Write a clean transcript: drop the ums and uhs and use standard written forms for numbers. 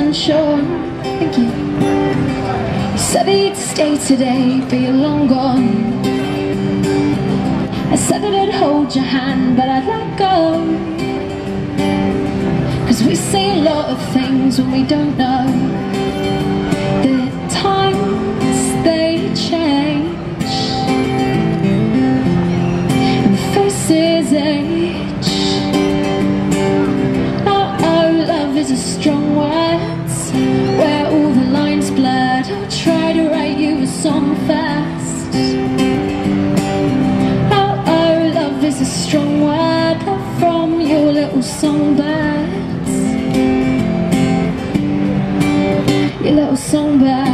unsure. Thank you. You said that you'd stay today, but you're long gone. I said that I'd hold your hand, but I'd let go. 'Cause we say a lot of things when we don't know that times they change and faces age. Oh, love is a strong word where all the lines blurred. I'll try to write you a song fast. Oh, love is a strong word from your little songbirds. Your little songbird.